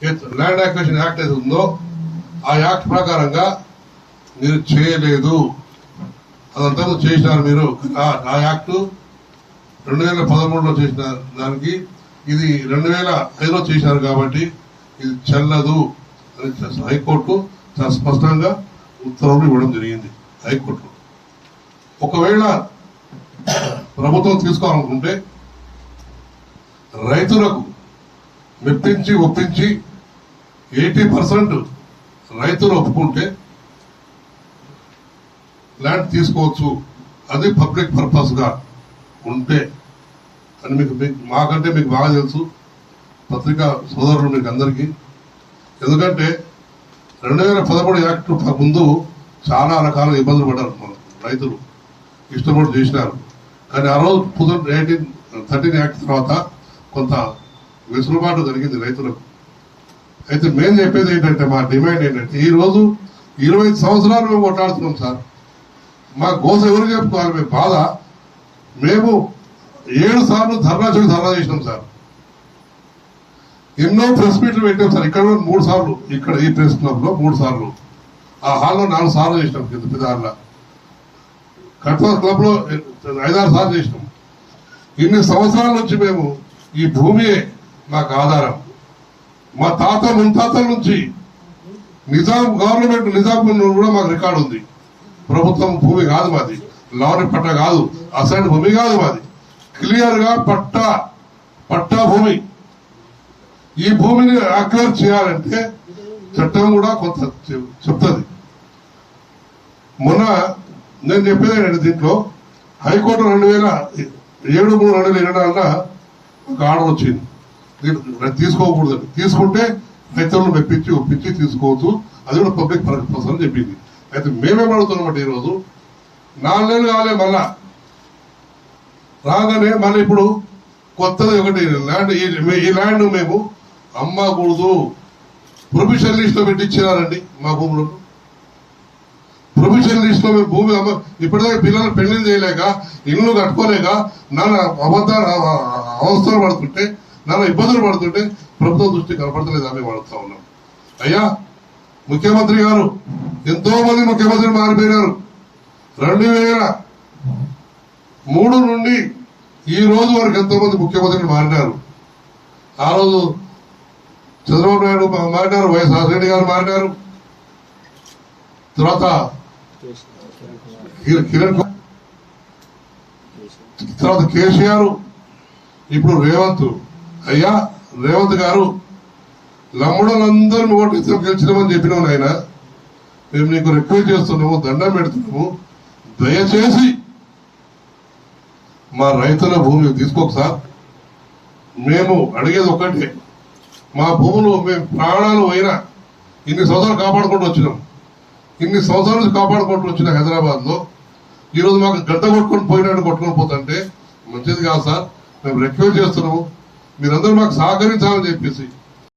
Land acquisition act ఏది ఉందో ఆ యాక్ట్ ప్రకారంగా మీరు చేయలేదు. అదంతా చేసినారు మీరు. ఆ యాక్ట్ 2013లో చేసిన దానికి ఇది 2005లో చేశారు కాబట్టి ఇది చెల్లదు అని హైకోర్టు చాలా స్పష్టంగా ఉత్తర్వులు ఇవ్వడం జరిగింది. హైకోర్టు ఒకవేళ ప్రభుత్వం తీసుకోవాలనుకుంటే రైతులకు మెప్పించి ఒప్పించి 80% రైతులు ఒప్పుకుంటే ల్యాండ్ తీసుకోవచ్చు. అది పబ్లిక్ పర్పస్ గా ఉంటే అని మీకు మాకంటే మీకు బాగా తెలుసు, పత్రికా సోదరులు మీకు అందరికీ. ఎందుకంటే 2013 యాక్ట్ ముందు చాలా రకాల ఇబ్బందులు పడ్డారు రైతులు, ఇష్టపడి చేసినారు. కానీ ఆ రోజు 2013 యాక్ట్ తర్వాత కొంత వెసులుబాటు జరిగింది రైతులకు. అయితే మేము చెప్పేది ఏంటంటే, మా డిమాండ్ ఏంటంటే, ఈ రోజు 25 సంవత్సరాలు మేము కొట్లాడుతున్నాం సార్. మా గోస ఎవరు చెప్పుకోవాలి? మేము బాధ. మేము 7 సార్లు ధర్నా చేసినాం సార్. ఎన్నో ప్రెస్ మీట్లు పెట్టాం సార్. ఇక్కడ 3 సార్లు, ఇక్కడ ఈ ప్రెస్ క్లబ్ లో 3 సార్లు, ఆ హాల్లో 4 సార్లు చేసినాం. కింద పెద్ద కట్పా క్లబ్ లో 5-6 సార్లు చేసినాం. ఇన్ని సంవత్సరాల నుంచి మేము ఈ భూమియే మాకు ఆధారం. మా తాత ముత్తాతల నుంచి నిజాం గవర్నమెంట్ నిజాం కూడా మాకు రికార్డు ఉంది. ప్రభుత్వం భూమి కాదు మాది, లారీ పట్ట కాదు, అసైన్ భూమి కాదు మాది, క్లియర్ గా పట్టా భూమి. ఈ భూమిని అక్వైర్ చేయాలంటే చట్టం కూడా కొంత చెప్తుంది. మొన్న నేను చెప్పేది దీంట్లో హైకోర్టు 2007-2024 ఒక ఆర్డర్ వచ్చింది, తీసుకోకూడదు. తీసుకుంటే రైతులను మెప్పించి ఒప్పించి తీసుకోవచ్చు, అది కూడా పబ్లిక్ పర్పస్ అని చెప్పింది. అయితే మేమేం అడుగుతున్నామంటే, ఈరోజు 4 నెలలు కాలే, మళ్ళా రాగానే మళ్ళీ ఇప్పుడు కొత్తది ఒకటి ల్యాండ్, ఈ ల్యాండ్ మేము అమ్మకూడదు, ప్రొవిజన్ లిస్ట్ లో పెట్టించినారండి. మా భూములను ప్రొవిజన్ లిస్ట్ లో మేము భూమి ఇప్పటిదాకా పిల్లలు పెళ్లి చేయలేక, ఇల్లు కట్టుకోలేక నాన్న అవస్థలు పడుతుంటే, నాన్న ఇబ్బందులు పడుతుంటే ప్రభుత్వం దృష్టి కనపడతలేదు అని అడుగుతా ఉన్నాం. అయ్యా ముఖ్యమంత్రి గారు, ఎంతో మంది ముఖ్యమంత్రులు మారిపోయినారు. 2003 నుండి ఈ రోజు వరకు ఎంతో మంది ముఖ్యమంత్రులు మారినారు. ఆ రోజు చంద్రబాబు నాయుడు మారినారు, వైఎస్ రాజశేఖర గారు మారినారు, తర్వాత కిరణ్, తర్వాత కేసీఆర్, ఇప్పుడు రేవంత్. అయ్యా రేవంత్ గారు, లమ్ముడలందరూ ఓటు గెలిచినామని చెప్పినావు ఆయన. మేము నీకు రిక్వెస్ట్ చేస్తున్నాము, దండం పెడుతున్నాము, దయచేసి మా రైతుల భూమి తీసుకోక సార్. మేము అడిగేది ఒక్కటే, మా భూములు మేము ప్రాణాలు పోయినా ఇన్ని సంవత్సరాలు కాపాడుకుంటూ వచ్చినాం. ఇన్ని సంవత్సరాల నుంచి కాపాడుకుంటూ వచ్చిన హైదరాబాద్ లో ఈరోజు మాకు గడ్డ కొట్టుకొని పోతుంటే మంచిది కాదు సార్. మేము రిక్వెస్ట్ చేస్తున్నాము, మీరందరూ మాకు సహకరించాలని చెప్పేసి